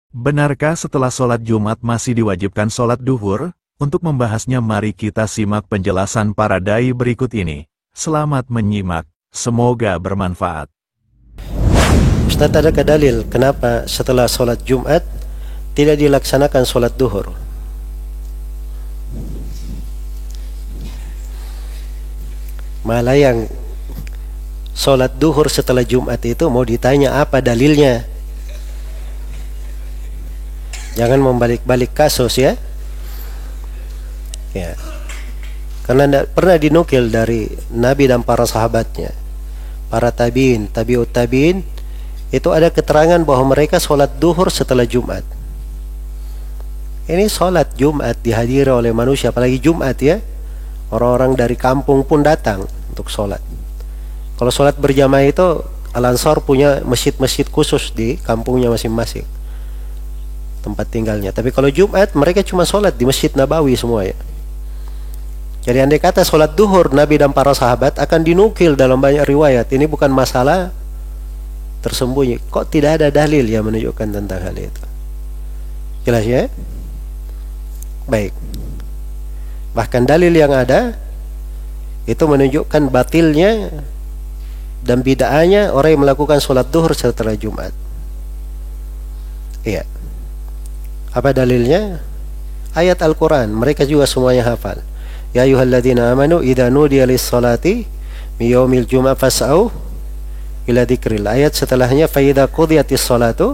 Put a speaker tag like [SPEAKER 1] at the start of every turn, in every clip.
[SPEAKER 1] Benarkah setelah sholat Jumat masih diwajibkan sholat duhur? Untuk membahasnya mari kita simak penjelasan para dai berikut ini. Selamat menyimak, semoga bermanfaat.
[SPEAKER 2] Ustaz, adakah dalil kenapa setelah sholat Jumat tidak dilaksanakan sholat duhur? Malah yang sholat duhur setelah Jumat itu mau ditanya apa dalilnya. Jangan membalik-balik kasus ya. Ya. Karena tidak pernah dinukil dari Nabi dan para sahabatnya, para tabi'in, tabi'ut tabi'in, itu ada keterangan bahwa mereka sholat duhur setelah Jumat. Ini sholat Jumat dihadiri oleh manusia, apalagi Jumat ya. Orang-orang dari kampung pun datang untuk sholat. Kalau sholat berjamaah itu Al-Ansar punya masjid-masjid khusus di kampungnya masing-masing, tempat tinggalnya. Tapi kalau Jumat mereka cuma sholat di Masjid Nabawi semua ya. Jadi andai kata sholat duhur Nabi dan para sahabat akan dinukil dalam banyak riwayat. Ini bukan masalah tersembunyi. Kok tidak ada dalil yang menunjukkan tentang hal itu? Jelas ya? Baik. Bahkan dalil yang ada itu menunjukkan batilnya dan bid'ahnya orang yang melakukan sholat duhur setelah Jumat. Iya. Apa dalilnya? Ayat Al-Quran. Mereka juga semuanya hafal. Ya ayyuhalladzina amanu idza nudiya lis-salati min yaumil jum'ah fas'au ila dzikrillah. Ayat setelahnya fa idza qudiyatis salatu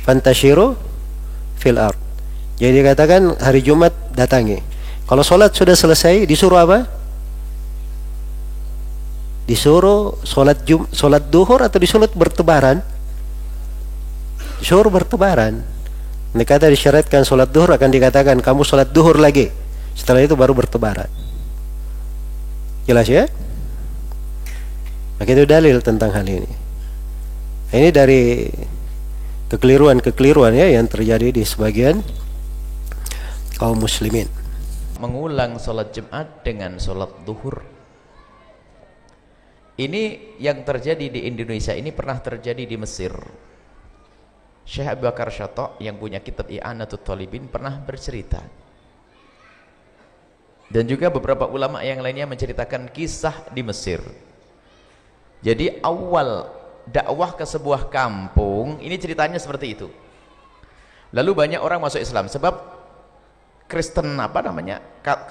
[SPEAKER 2] fantashiru fil ard. Jadi dikatakan hari Jumat datangi. Kalau sholat sudah selesai disuruh apa? Disuruh sholat duhur atau disuruh bertebaran? Disuruh bertebaran. Jika disyaratkan sholat duhur akan dikatakan kamu sholat duhur lagi. Setelah itu baru bertebaran. Jelas ya? Maka itu dalil tentang hal ini. Ini dari kekeliruan ya yang terjadi di sebagian kaum muslimin.
[SPEAKER 3] Mengulang sholat Jumat dengan sholat duhur. Ini yang terjadi di Indonesia ini pernah terjadi di Mesir. Syekh Abu Bakar Syatok yang punya kitab I'anatul Talibin pernah bercerita. Dan juga beberapa ulama yang lainnya menceritakan kisah di Mesir. Jadi awal dakwah ke sebuah kampung, ini ceritanya seperti itu. Lalu banyak orang masuk Islam sebab Kristen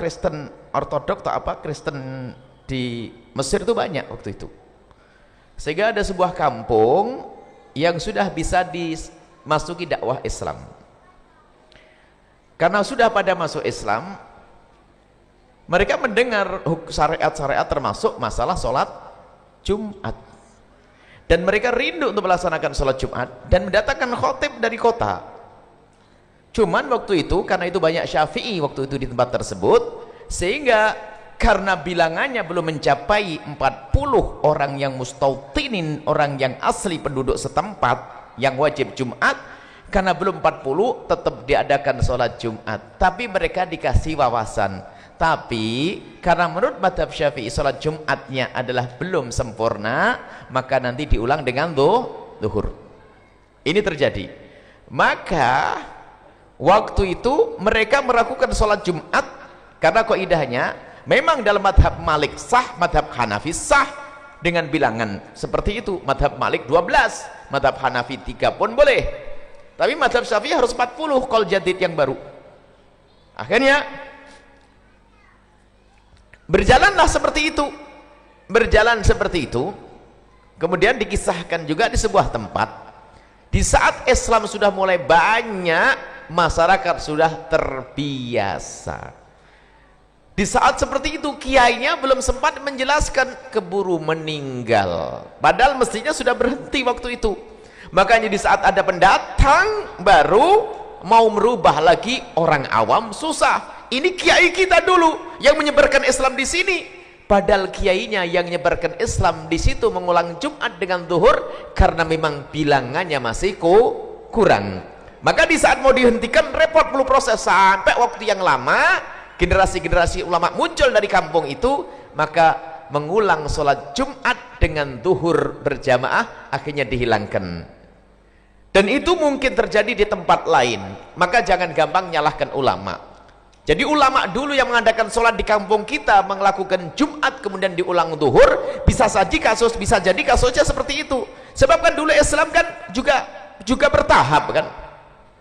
[SPEAKER 3] Kristen Ortodok atau apa, Kristen di Mesir itu banyak waktu itu. Sehingga ada sebuah kampung yang sudah bisa dimasuki dakwah Islam. Karena sudah pada masuk Islam, mereka mendengar syariat-syariat termasuk masalah sholat Jumat. Dan mereka rindu untuk melaksanakan sholat Jumat dan mendatangkan khotib dari kota. Cuman waktu itu karena itu banyak Syafi'i waktu itu di tempat tersebut, sehingga karena bilangannya belum mencapai 40 orang yang mustautinin, orang yang asli penduduk setempat yang wajib Jumat, karena belum 40 tetap diadakan sholat Jumat. Tapi mereka dikasih wawasan, tapi karena menurut madhab Syafi'i sholat Jumatnya adalah belum sempurna, maka nanti diulang dengan duhur. Ini terjadi. Maka waktu itu mereka melakukan sholat Jumat karena kaidahnya memang dalam madhab Malik sah, madhab Hanafi sah dengan bilangan seperti itu. Madhab Malik 12, madhab Hanafi 3 pun boleh, tapi madhab Syafi'i harus 40 qaul jadid yang baru. Akhirnya berjalanlah seperti itu, berjalan seperti itu. Kemudian dikisahkan juga di sebuah tempat, di saat Islam sudah mulai banyak, masyarakat sudah terbiasa. Di saat seperti itu kiainya belum sempat menjelaskan, keburu meninggal, padahal mestinya sudah berhenti waktu itu. Makanya di saat ada pendatang baru mau merubah lagi, orang awam susah. Ini kiai kita dulu yang menyebarkan Islam di sini, padahal kiainya yang menyebarkan Islam di situ mengulang Jumat dengan zuhur karena memang bilangannya masih kurang. Maka di saat mau dihentikan repot, perlu proses sampai waktu yang lama. Generasi-generasi ulama muncul dari kampung itu, maka mengulang sholat Jumat dengan zuhur berjamaah akhirnya dihilangkan. Dan itu mungkin terjadi di tempat lain. Maka jangan gampang nyalahkan ulama. Jadi ulama dulu yang mengadakan sholat di kampung kita melakukan Jumat kemudian diulang duhur, bisa jadi kasusnya seperti itu. Sebab kan dulu Islam kan juga bertahap kan.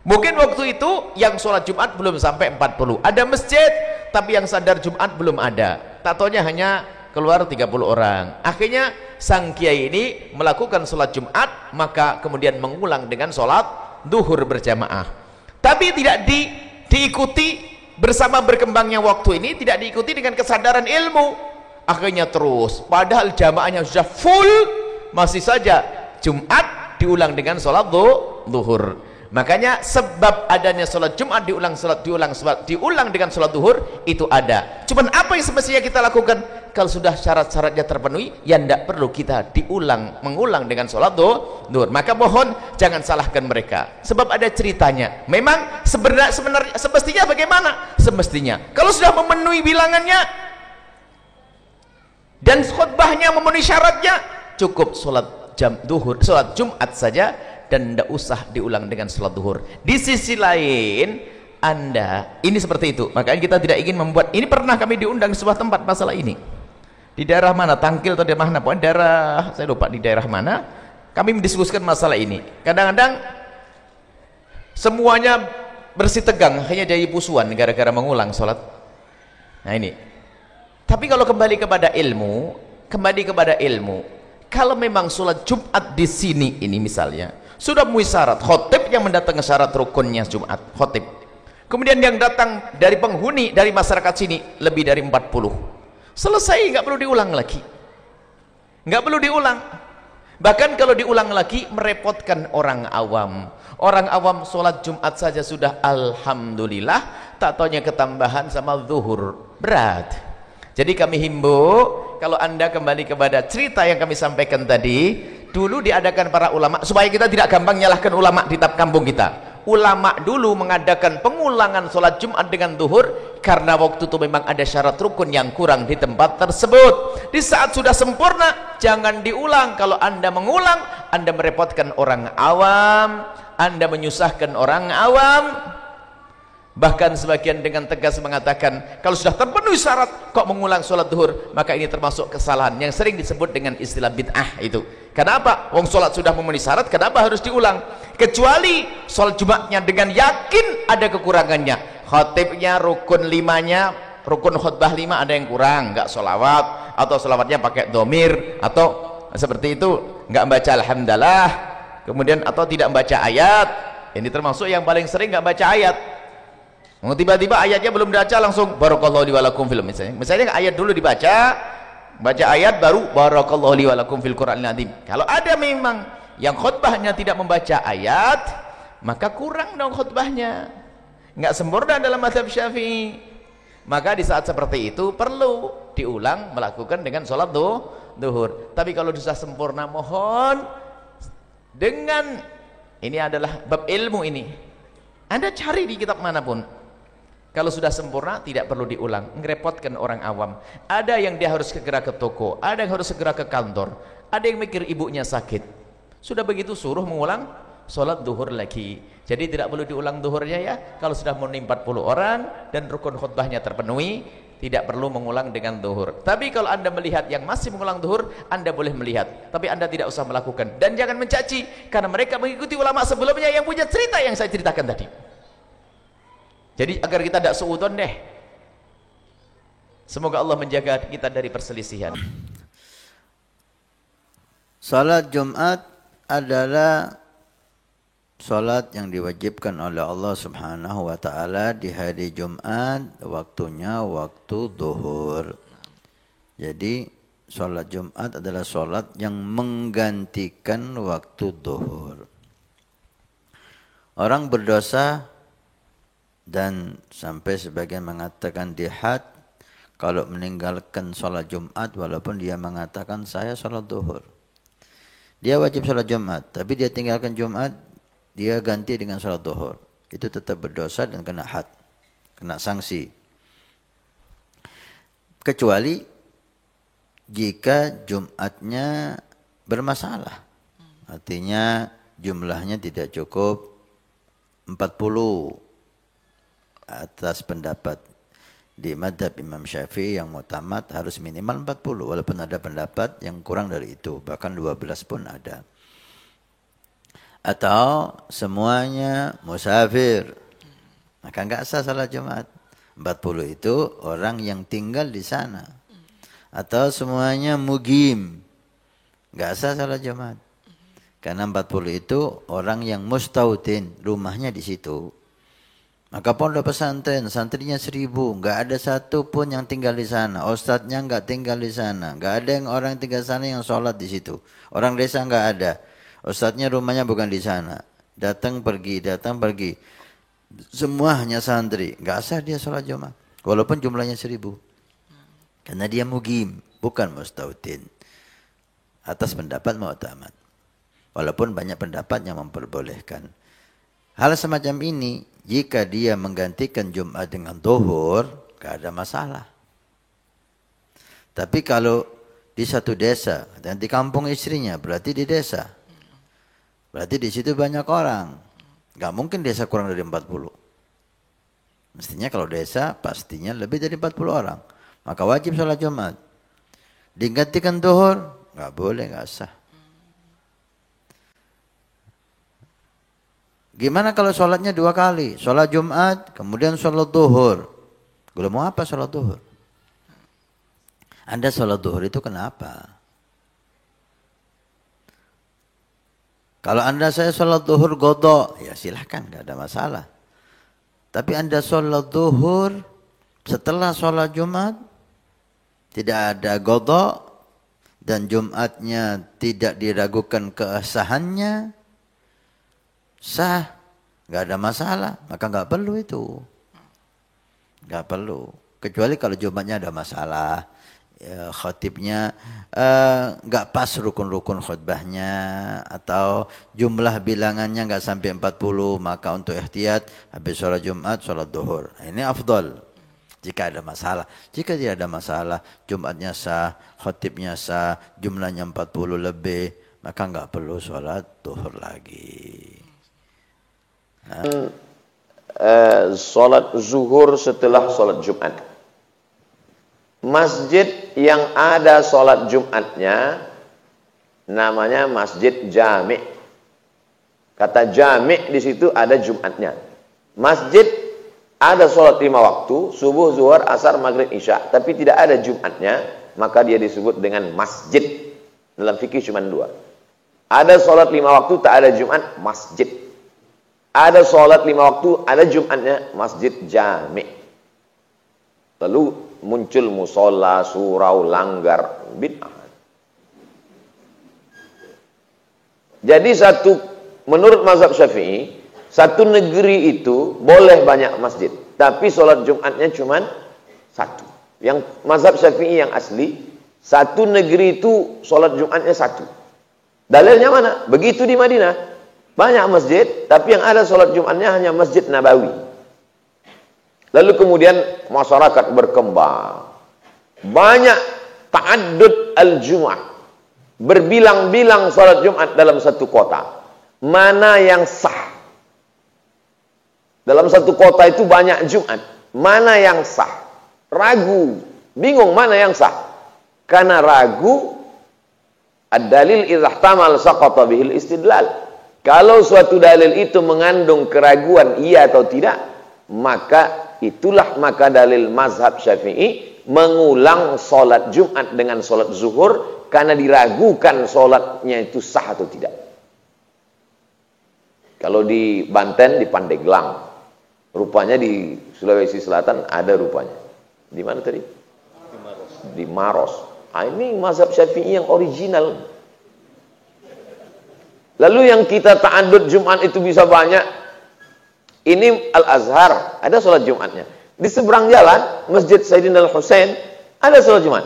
[SPEAKER 3] Mungkin waktu itu yang sholat Jumat belum sampai 40. Ada masjid, tapi yang sadar Jumat belum ada. Tak taunya hanya keluar 30 orang. Akhirnya sang kiai ini melakukan sholat Jumat, maka kemudian mengulang dengan sholat duhur berjamaah. Tapi tidak diikuti bersama berkembangnya waktu ini, tidak diikuti dengan kesadaran ilmu. Akhirnya terus, padahal jamaahnya sudah full, masih saja Jumat diulang dengan sholat duhur. Makanya sebab adanya sholat Jumat diulang dengan sholat duhur itu ada. Cuman apa yang semestinya kita lakukan? Kalau sudah syarat-syaratnya terpenuhi, ya tidak perlu kita mengulang dengan sholat duhur. Maka mohon jangan salahkan mereka. Sebab ada ceritanya. Memang sebenarnya semestinya bagaimana? Semestinya kalau sudah memenuhi bilangannya dan khutbahnya memenuhi syaratnya, cukup sholat sholat Jumat saja dan tidak usah diulang dengan sholat duhur. Di sisi lain, Anda ini seperti itu. Makanya kita tidak ingin membuat ini. Pernah kami diundang di sebuah tempat masalah ini. Di daerah mana? Tangkil atau di mana? Pokoknya daerah, saya lupa di daerah mana. Kami mendiskusikan masalah ini. Kadang-kadang semuanya bersih tegang, hanya jadi pusuan gara-gara mengulang sholat. Nah ini. Tapi kalau kembali kepada ilmu, kalau memang sholat Jumat di sini ini misalnya sudah memenuhi syarat, khotib yang mendatangi syarat rukunnya Jumat, khotib. Kemudian yang datang dari penghuni dari masyarakat sini lebih dari 40. Selesai, nggak perlu diulang lagi. Nggak perlu diulang. Bahkan kalau diulang lagi merepotkan orang awam. Orang awam sholat Jumat saja sudah alhamdulillah, tak taunya ketambahan sama zuhur, berat. Jadi kami himbau, kalau Anda kembali kepada cerita yang kami sampaikan tadi, dulu diadakan para ulama, supaya kita tidak gampang nyalahkan ulama di kampung kita. Ulama dulu mengadakan pengulangan sholat Jumat dengan duhur karena waktu itu memang ada syarat rukun yang kurang di tempat tersebut. Di saat sudah sempurna, jangan diulang. Kalau Anda mengulang, Anda merepotkan orang awam, Anda menyusahkan orang awam. Bahkan sebagian dengan tegas mengatakan, kalau sudah terpenuhi syarat kok mengulang sholat duhur, maka ini termasuk kesalahan yang sering disebut dengan istilah bid'ah itu. Kenapa? Wong sholat sudah memenuhi syarat, kenapa harus diulang? Kecuali sholat Jumatnya dengan yakin ada kekurangannya, khotibnya rukun 5-nya, rukun khutbah 5 ada yang kurang, nggak sholawat, atau sholawatnya pakai domir, atau seperti itu, nggak baca alhamdulillah, kemudian atau tidak baca ayat. Ini termasuk yang paling sering nggak baca ayat. Tiba-tiba ayatnya belum dibaca langsung barakallahu li wa lakum fil, misalnya ayat dulu dibaca, baca ayat baru barakallahu li wa lakum fil Qur'anil azim. Kalau ada memang yang khutbahnya tidak membaca ayat, maka kurang dong khutbahnya, nggak sempurna dalam mazhab Syafi'i. Maka di saat seperti itu perlu diulang melakukan dengan sholat duhur. Tapi kalau sudah sempurna, mohon dengan ini adalah bab ilmu ini, Anda cari di kitab manapun. Kalau sudah sempurna tidak perlu diulang, ngerepotkan orang awam. Ada yang dia harus segera ke toko, ada yang harus segera ke kantor, ada yang mikir ibunya sakit. Sudah begitu suruh mengulang sholat duhur lagi. Jadi tidak perlu diulang duhurnya ya. Kalau sudah memenuhi 40 orang dan rukun khutbahnya terpenuhi, tidak perlu mengulang dengan duhur. Tapi kalau Anda melihat yang masih mengulang duhur, Anda boleh melihat, tapi Anda tidak usah melakukan. Dan jangan mencaci, karena mereka mengikuti ulama sebelumnya yang punya cerita yang saya ceritakan tadi. Jadi agar kita tidak seudon deh. Semoga Allah menjaga kita dari perselisihan.
[SPEAKER 4] Salat Jumat adalah salat yang diwajibkan oleh Allah Subhanahu wa taala di hari Jumat, waktunya waktu zuhur. Jadi salat Jumat adalah salat yang menggantikan waktu zuhur. Orang berdosa dan sampai sebagian mengatakan di had kalau meninggalkan sholat Jumat walaupun dia mengatakan saya sholat duhur. Dia wajib sholat Jumat, tapi dia tinggalkan Jumat, dia ganti dengan sholat duhur. Itu tetap berdosa dan kena had, kena sanksi. Kecuali jika Jumatnya bermasalah. Artinya jumlahnya tidak cukup 40 atas pendapat di madhab Imam Syafi'i yang mutamad harus minimal 40, walaupun ada pendapat yang kurang dari itu, bahkan 12 pun ada. Atau semuanya musafir, maka enggak sah salat Jumat. 40 itu orang yang tinggal di sana. Atau semuanya mugim, enggak sah salat Jumat. Karena 40 itu orang yang mustautin, rumahnya di situ. Maka pondok pesantren, santrinya 1000, enggak ada satu pun yang tinggal di sana. Ustadznya enggak tinggal di sana. Enggak ada yang orang tinggal di sana yang sholat di situ. Orang desa enggak ada. Ustadznya rumahnya bukan di sana. Datang pergi. Semua hanya santri. Enggak sah dia sholat Jumat. Walaupun jumlahnya 1000. Karena dia mugim, bukan mustautin. Atas pendapat mu'tamad. Walaupun banyak pendapat yang memperbolehkan. Hal semacam ini, jika dia menggantikan Jumat dengan zuhur, gak ada masalah. Tapi kalau di satu desa, dan di kampung istrinya, berarti di desa. Berarti di situ banyak orang. Gak mungkin desa kurang dari 40. Mestinya kalau desa, pastinya lebih dari 40 orang. Maka wajib sholat Jumat. Digantikan zuhur, gak boleh, gak sah. Gimana kalau sholatnya 2 kali? Sholat Jumat, kemudian sholat zuhur. Gue mau apa sholat zuhur? Anda sholat zuhur itu kenapa? Kalau Anda saya sholat zuhur godok, ya silahkan, gak ada masalah. Tapi Anda sholat zuhur setelah sholat Jumat, tidak ada godok, dan Jumatnya tidak diragukan kesahannya, sah, nggak ada masalah, maka nggak perlu itu, nggak perlu. Kecuali kalau Jumatnya ada masalah, ya, khotibnya nggak pas rukun-rukun khutbahnya, atau jumlah bilangannya nggak sampai 40, maka untuk ihtiyat habis sholat Jumat, sholat zuhur. Nah, ini afdal. Jika ada masalah, jika tidak ada masalah, Jumatnya sah, khotibnya sah, jumlahnya 40 lebih, maka nggak perlu sholat zuhur lagi.
[SPEAKER 3] Sholat zuhur setelah sholat Jumat. Masjid yang ada sholat Jumatnya namanya masjid jami'. Kata jami' di situ ada Jumatnya. Masjid ada sholat 5 waktu, subuh, zuhur, asar, maghrib, isya, tapi tidak ada Jumatnya, maka dia disebut dengan masjid. Dalam fikih cuma 2. Ada sholat 5 waktu, tak ada Jumat, masjid. Ada sholat 5 waktu, ada Jumatnya, masjid jami'. Lalu muncul musola, surau, langgar, bid'ah. Jadi menurut mazhab Syafi'i, satu negeri itu boleh banyak masjid, tapi sholat Jumatnya cuma 1. Yang mazhab Syafi'i yang asli, satu negeri itu sholat Jumatnya 1. Dalilnya mana? Begitu di Madinah. Banyak masjid, tapi yang ada sholat Jumatnya hanya Masjid Nabawi. Lalu kemudian masyarakat berkembang. Banyak ta'addud al-Jum'ah. Berbilang-bilang sholat Jumat dalam satu kota. Mana yang sah? Dalam satu kota itu banyak Jumat. Mana yang sah? Ragu. Bingung mana yang sah. Karena ragu, ad-dalil idza ihtamal saqata bihil istidlal. Kalau suatu dalil itu mengandung keraguan iya atau tidak, maka dalil mazhab Syafi'i mengulang sholat Jumat dengan sholat zuhur karena diragukan sholatnya itu sah atau tidak. Kalau di Banten, di Pandeglang, rupanya di Sulawesi Selatan ada rupanya. Di mana tadi? Di Maros. Ini mazhab Syafi'i yang original. Lalu yang kita ta'addud Jumat itu bisa banyak. Ini Al-Azhar, ada sholat Jumatnya. Di seberang jalan, Masjid Sayyidina Al-Husain, ada sholat Jumat.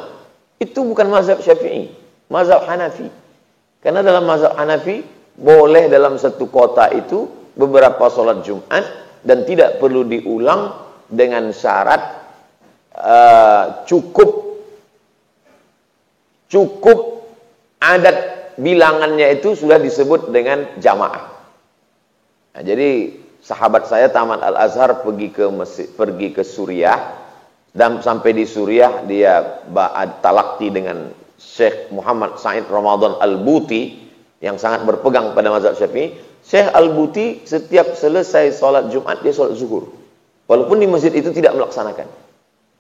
[SPEAKER 3] Itu bukan mazhab Syafi'i, mazhab Hanafi. Karena dalam mazhab Hanafi, boleh dalam satu kota itu beberapa sholat Jumat, dan tidak perlu diulang dengan syarat cukup adat
[SPEAKER 5] bilangannya itu sudah disebut dengan jamaah. Nah, jadi sahabat saya tamat Al-Azhar pergi ke Suriah, dan sampai di Suriah dia talakti dengan Syekh Muhammad Said Ramadan Al-Buti yang sangat berpegang pada mazhab Syafi'i. Syekh Al-Buti setiap selesai sholat Jumat dia sholat zuhur, walaupun di masjid itu tidak melaksanakan,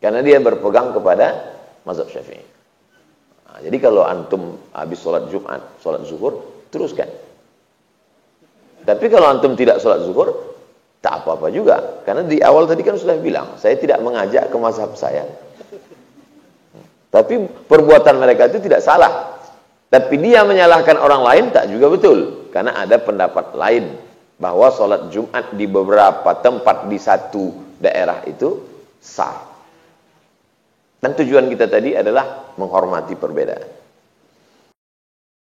[SPEAKER 5] karena dia berpegang kepada mazhab Syafi'i. Nah, jadi kalau antum habis sholat Jumat, sholat zuhur, teruskan. Tapi kalau antum tidak sholat zuhur, tak apa-apa juga. Karena di awal tadi kan sudah bilang, saya tidak mengajak ke mazhab saya. Tapi perbuatan mereka itu tidak salah. Tapi dia menyalahkan orang lain tak juga betul. Karena ada pendapat lain, bahwa sholat Jumat di beberapa tempat di satu daerah itu sah. Dan tujuan kita tadi adalah menghormati perbedaan.